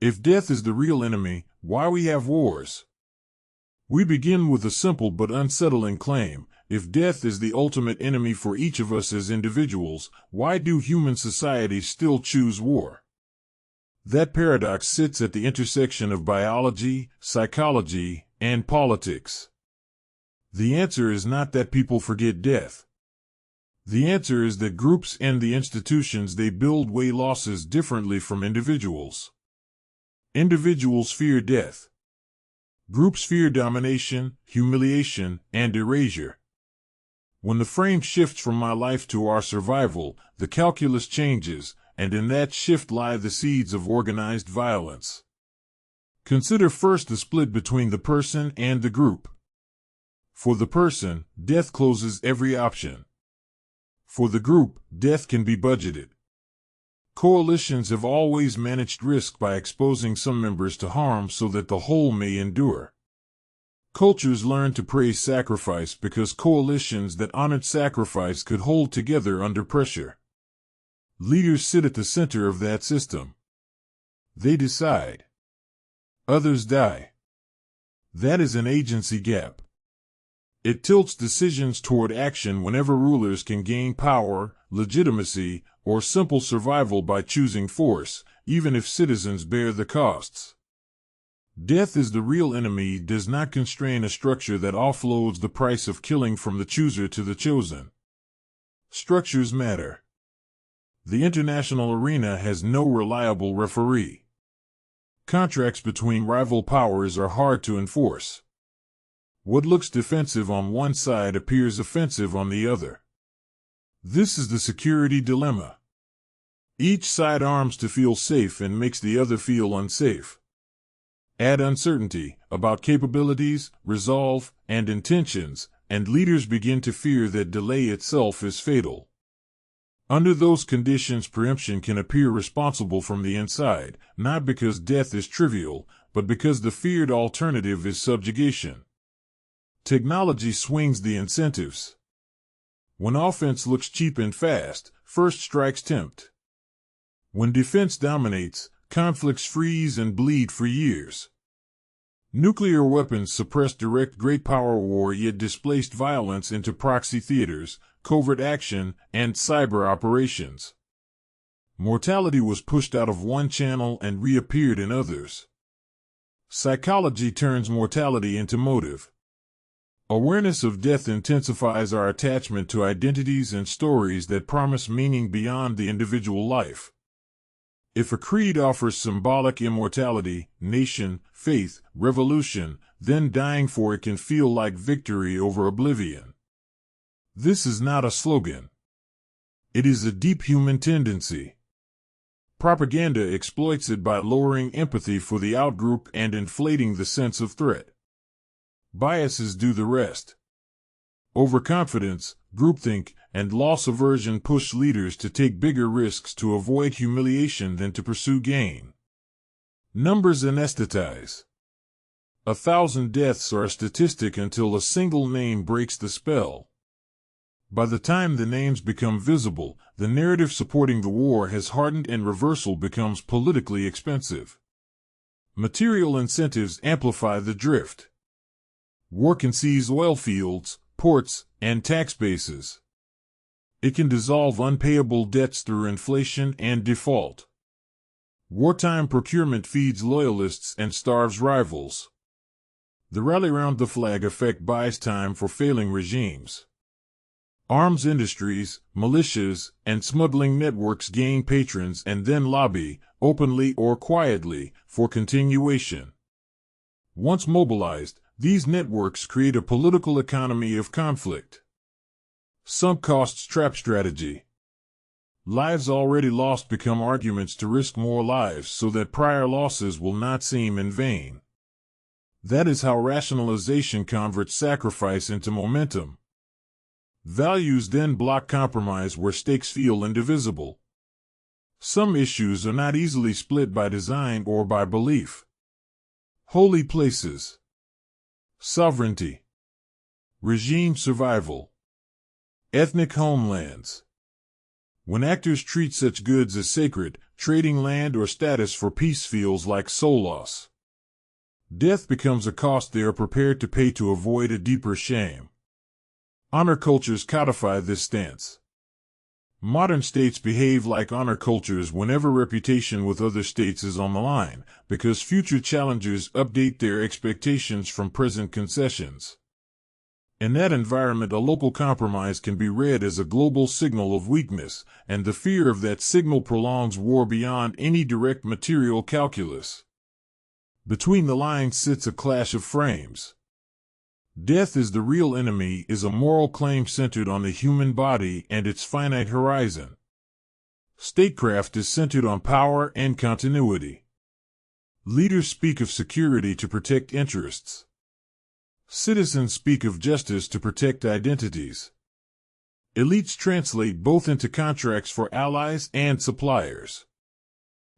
If death is the real enemy, why we have wars? We begin with a simple but unsettling claim. If death is the ultimate enemy for each of us as individuals, why do human societies still choose war? That paradox sits at the intersection of biology, psychology, and politics. The answer is not that people forget death. The answer is that groups and the institutions they build weigh losses differently from individuals. Individuals fear death. Groups fear domination, humiliation, and erasure. When the frame shifts from my life to our survival, the calculus changes, and in that shift lie the seeds of organized violence. Consider first the split between the person and the group. For the person, death closes every option. For the group, death can be budgeted. Coalitions have always managed risk by exposing some members to harm so that the whole may endure. Cultures learned to praise sacrifice because coalitions that honored sacrifice could hold together under pressure. Leaders sit at the center of that system. They decide. Others die. That is an agency gap. It tilts decisions toward action whenever rulers can gain power, legitimacy, or simple survival by choosing force, even if citizens bear the costs. Death is the real enemy does not constrain a structure that offloads the price of killing from the chooser to the chosen. Structures matter. The international arena has no reliable referee. Contracts between rival powers are hard to enforce. What looks defensive on one side appears offensive on the other. This is the security dilemma. Each side arms to feel safe and makes the other feel unsafe. Add uncertainty about capabilities, resolve, and intentions, and leaders begin to fear that delay itself is fatal. Under those conditions, preemption can appear responsible from the inside, not because death is trivial, but because the feared alternative is subjugation. Technology swings the incentives. When offense looks cheap and fast, first strikes tempt. When defense dominates, conflicts freeze and bleed for years. Nuclear weapons suppressed direct great power war yet displaced violence into proxy theaters, covert action, and cyber operations. Mortality was pushed out of one channel and reappeared in others. Psychology turns mortality into motive. Awareness of death intensifies our attachment to identities and stories that promise meaning beyond the individual life. If a creed offers symbolic immortality, nation, faith, revolution, then dying for it can feel like victory over oblivion. This is not a slogan. It is a deep human tendency. Propaganda exploits it by lowering empathy for the outgroup and inflating the sense of threat. Biases do the rest. Overconfidence, groupthink, and loss aversion push leaders to take bigger risks to avoid humiliation than to pursue gain. Numbers anesthetize. 1,000 deaths are a statistic until a single name breaks the spell. By the time the names become visible, the narrative supporting the war has hardened and reversal becomes politically expensive. Material incentives amplify the drift. War can seize oil fields, ports, and tax bases. It can dissolve unpayable debts through inflation and default. Wartime procurement feeds loyalists and starves rivals. The rally round the flag effect buys time for failing regimes. Arms industries, militias, and smuggling networks gain patrons and then lobby, openly or quietly, for continuation. Once mobilized, these networks create a political economy of conflict. Sunk costs trap strategy. Lives already lost become arguments to risk more lives so that prior losses will not seem in vain. That is how rationalization converts sacrifice into momentum. Values then block compromise where stakes feel indivisible. Some issues are not easily split by design or by belief. Holy places. Sovereignty. Regime survival. Ethnic homelands. When actors treat such goods as sacred, trading land or status for peace feels like soul loss. Death becomes a cost they are prepared to pay to avoid a deeper shame. Honor cultures codify this stance. Modern states behave like honor cultures whenever reputation with other states is on the line, because future challengers update their expectations from present concessions. In that environment, a local compromise can be read as a global signal of weakness, and the fear of that signal prolongs war beyond any direct material calculus. Between the lines sits a clash of frames. Death is the real enemy is a moral claim centered on the human body and its finite horizon. Statecraft is centered on power and continuity. Leaders speak of security to protect interests. Citizens speak of justice to protect identities. Elites translate both into contracts for allies and suppliers.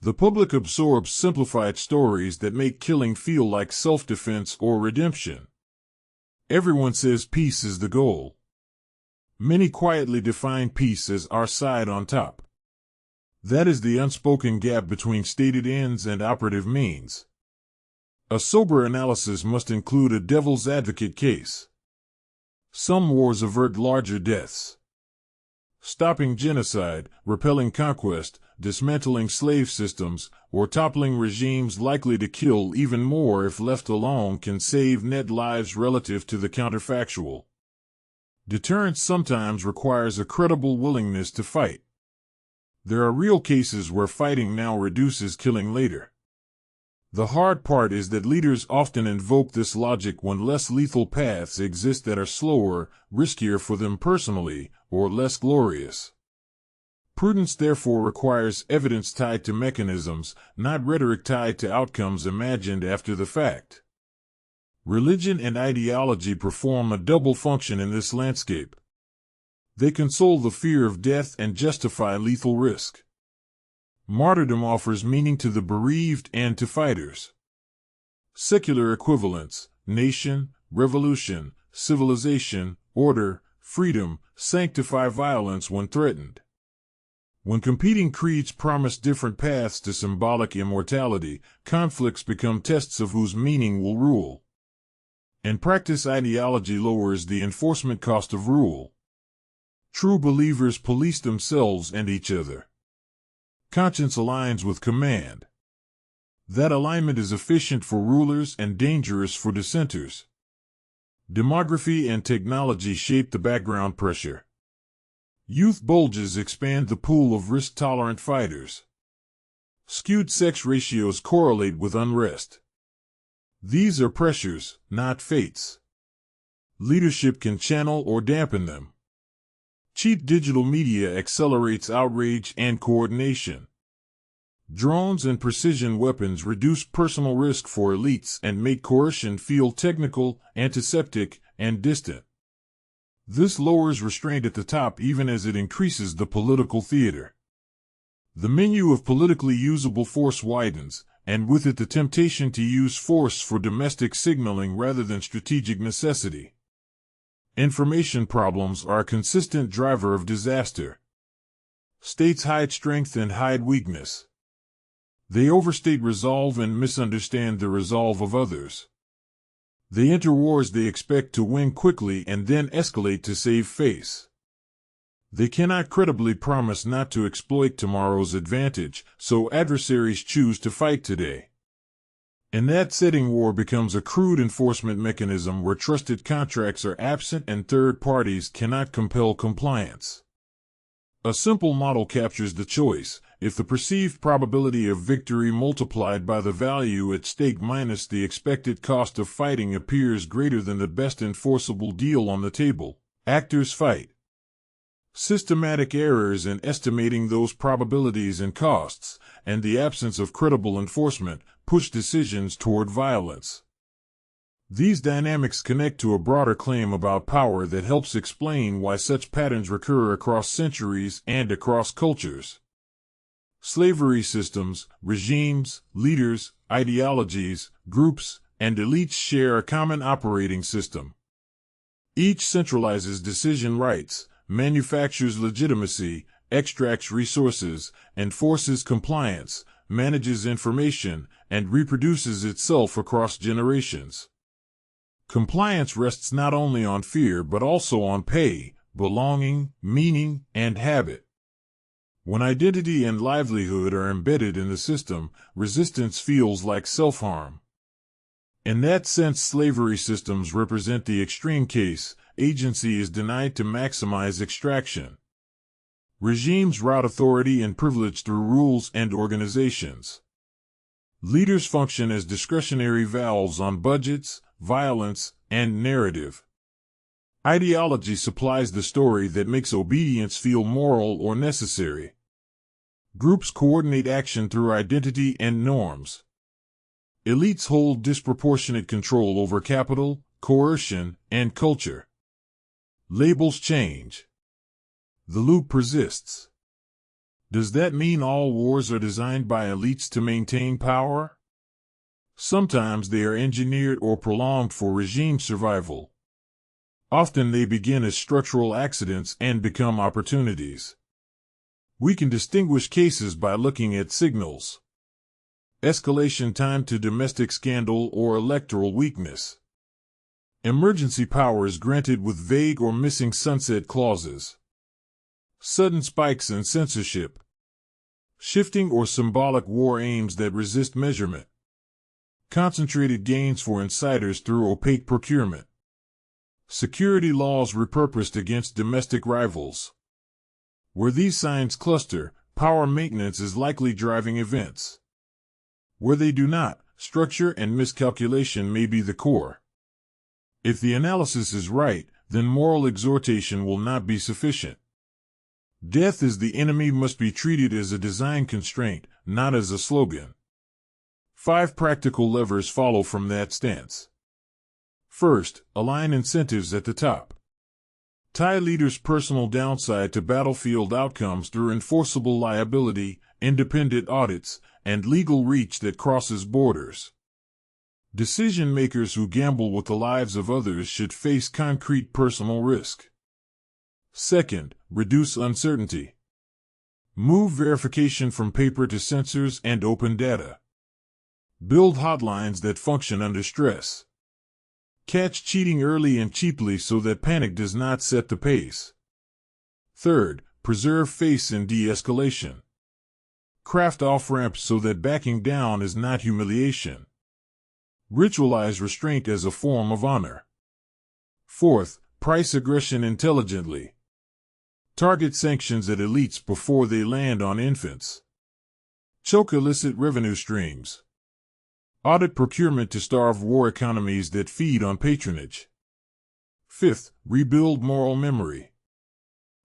The public absorbs simplified stories that make killing feel like self-defense or redemption. Everyone says peace is the goal. Many quietly define peace as our side on top. That is the unspoken gap between stated ends and operative means. A sober analysis must include a devil's advocate case. Some wars avert larger deaths. Stopping genocide, repelling conquest, dismantling slave systems, or toppling regimes likely to kill even more if left alone can save net lives relative to the counterfactual. Deterrence sometimes requires a credible willingness to fight. There are real cases where fighting now reduces killing later. The hard part is that leaders often invoke this logic when less lethal paths exist that are slower, riskier for them personally, or less glorious. Prudence therefore requires evidence tied to mechanisms, not rhetoric tied to outcomes imagined after the fact. Religion and ideology perform a double function in this landscape. They console the fear of death and justify lethal risk. Martyrdom offers meaning to the bereaved and to fighters. Secular equivalents, nation, revolution, civilization, order, freedom, sanctify violence when threatened. When competing creeds promise different paths to symbolic immortality, conflicts become tests of whose meaning will rule. In practice, ideology lowers the enforcement cost of rule. True believers police themselves and each other. Conscience aligns with command. That alignment is efficient for rulers and dangerous for dissenters. Demography and technology shape the background pressure. Youth bulges expand the pool of risk-tolerant fighters. Skewed sex ratios correlate with unrest. These are pressures, not fates. Leadership can channel or dampen them. Cheap digital media accelerates outrage and coordination. Drones and precision weapons reduce personal risk for elites and make coercion feel technical, antiseptic, and distant. This lowers restraint at the top even as it increases the political theater. The menu of politically usable force widens, and with it the temptation to use force for domestic signaling rather than strategic necessity. Information problems are a consistent driver of disaster. States hide strength and hide weakness. They overstate resolve and misunderstand the resolve of others. They enter wars they expect to win quickly and then escalate to save face. They cannot credibly promise not to exploit tomorrow's advantage, so adversaries choose to fight today. In that setting, war becomes a crude enforcement mechanism where trusted contracts are absent and third parties cannot compel compliance. A simple model captures the choice: if the perceived probability of victory multiplied by the value at stake minus the expected cost of fighting appears greater than the best enforceable deal on the table, actors fight. Systematic errors in estimating those probabilities and costs, and the absence of credible enforcement, push decisions toward violence. These dynamics connect to a broader claim about power that helps explain why such patterns recur across centuries and across cultures. Slavery systems, regimes, leaders, ideologies, groups, and elites share a common operating system. Each centralizes decision rights, manufactures legitimacy, extracts resources, enforces compliance, manages information, and reproduces itself across generations. Compliance rests not only on fear but also on pay, belonging, meaning, and habit. When identity and livelihood are embedded in the system, resistance feels like self-harm. In that sense, slavery systems represent the extreme case. Agency is denied to maximize extraction. Regimes route authority and privilege through rules and organizations. Leaders function as discretionary valves on budgets, violence, and narrative. Ideology supplies the story that makes obedience feel moral or necessary. Groups coordinate action through identity and norms. Elites hold disproportionate control over capital, coercion, and culture. Labels change. The loop persists. Does that mean all wars are designed by elites to maintain power? Sometimes they are engineered or prolonged for regime survival. Often they begin as structural accidents and become opportunities. We can distinguish cases by looking at signals. Escalation time to domestic scandal or electoral weakness. Emergency powers granted with vague or missing sunset clauses. Sudden spikes in censorship. Shifting or symbolic war aims that resist measurement. Concentrated gains for insiders through opaque procurement. Security laws repurposed against domestic rivals. Where these signs cluster, power maintenance is likely driving events. Where they do not, structure and miscalculation may be the core. If the analysis is right, then moral exhortation will not be sufficient. Death is the enemy must be treated as a design constraint, not as a slogan. 5 practical levers follow from that stance. First, align incentives at the top. Tie leaders' personal downside to battlefield outcomes through enforceable liability, independent audits, and legal reach that crosses borders. Decision-makers who gamble with the lives of others should face concrete personal risk. Second, reduce uncertainty. Move verification from paper to sensors and open data. Build hotlines that function under stress. Catch cheating early and cheaply so that panic does not set the pace. Third, preserve face in de-escalation. Craft off-ramps so that backing down is not humiliation. Ritualize restraint as a form of honor. Fourth, price aggression intelligently. Target sanctions at elites before they land on infants. Choke illicit revenue streams. Audit procurement to starve war economies that feed on patronage. Fifth, rebuild moral memory.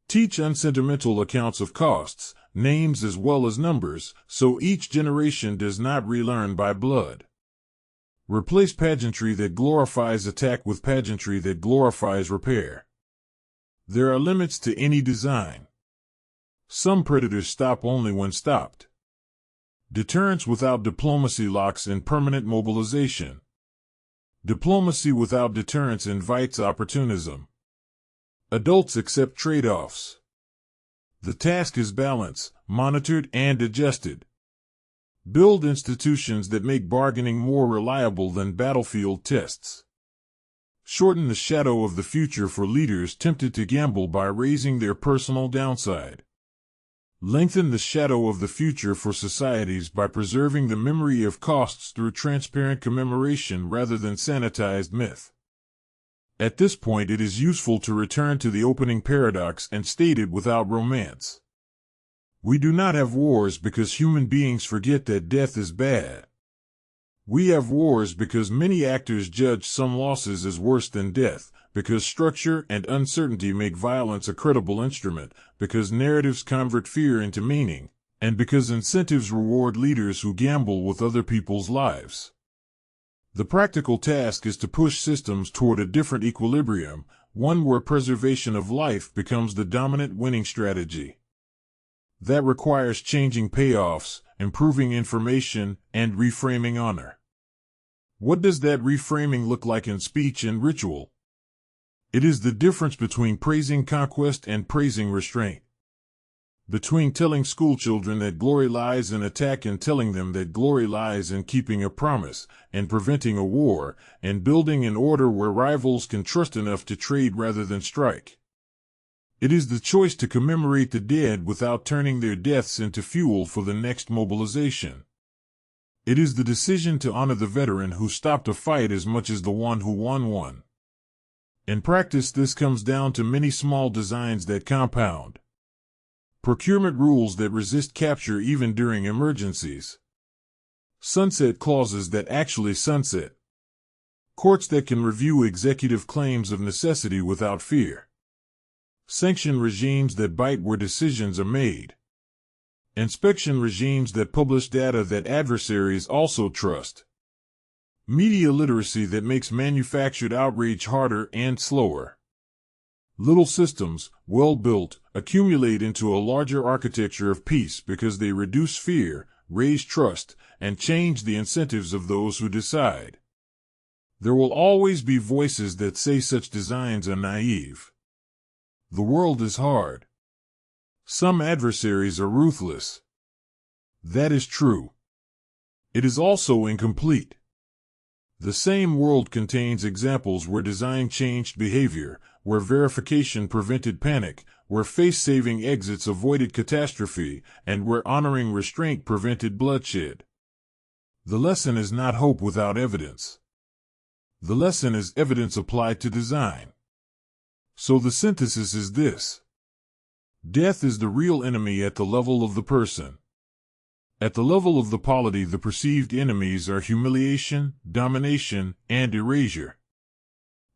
Teach unsentimental accounts of costs, names as well as numbers, so each generation does not relearn by blood. Replace pageantry that glorifies attack with pageantry that glorifies repair. There are limits to any design. Some predators stop only when stopped. Deterrence without diplomacy locks in permanent mobilization. Diplomacy without deterrence invites opportunism. Adults accept trade-offs. The task is balance, monitored and adjusted. Build institutions that make bargaining more reliable than battlefield tests. Shorten the shadow of the future for leaders tempted to gamble by raising their personal downside. Lengthen the shadow of the future for societies by preserving the memory of costs through transparent commemoration rather than sanitized myth. At this point, it is useful to return to the opening paradox and state it without romance. We do not have wars because human beings forget that death is bad. We have wars because many actors judge some losses as worse than death, because structure and uncertainty make violence a credible instrument, because narratives convert fear into meaning, and because incentives reward leaders who gamble with other people's lives. The practical task is to push systems toward a different equilibrium, one where preservation of life becomes the dominant winning strategy. That requires changing payoffs, improving information, and reframing honor. What does that reframing look like in speech and ritual? It is the difference between praising conquest and praising restraint. Between telling schoolchildren that glory lies in attack and telling them that glory lies in keeping a promise and preventing a war and building an order where rivals can trust enough to trade rather than strike. It is the choice to commemorate the dead without turning their deaths into fuel for the next mobilization. It is the decision to honor the veteran who stopped a fight as much as the one who won one. In practice, this comes down to many small designs that compound. Procurement rules that resist capture even during emergencies. Sunset clauses that actually sunset. Courts that can review executive claims of necessity without fear. Sanction regimes that bite where decisions are made. Inspection regimes that publish data that adversaries also trust. Media literacy that makes manufactured outrage harder and slower. Little systems, well built, accumulate into a larger architecture of peace because they reduce fear, raise trust, and change the incentives of those who decide. There will always be voices that say such designs are naive. The world is hard. Some adversaries are ruthless. That is true. It is also incomplete. The same world contains examples where design changed behavior, where verification prevented panic, where face-saving exits avoided catastrophe, and where honoring restraint prevented bloodshed. The lesson is not hope without evidence. The lesson is evidence applied to design. So the synthesis is this. Death is the real enemy at the level of the person. At the level of the polity, the perceived enemies are humiliation, domination, and erasure.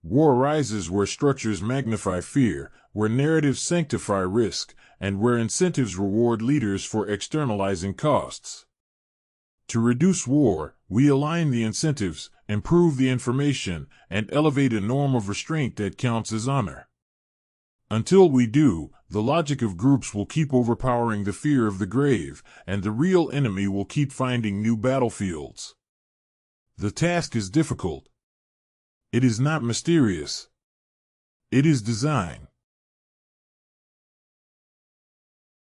War arises where structures magnify fear, where narratives sanctify risk, and where incentives reward leaders for externalizing costs. To reduce war, we align the incentives, improve the information, and elevate a norm of restraint that counts as honor. Until we do, the logic of groups will keep overpowering the fear of the grave, and the real enemy will keep finding new battlefields. The task is difficult. It is not mysterious. It is design.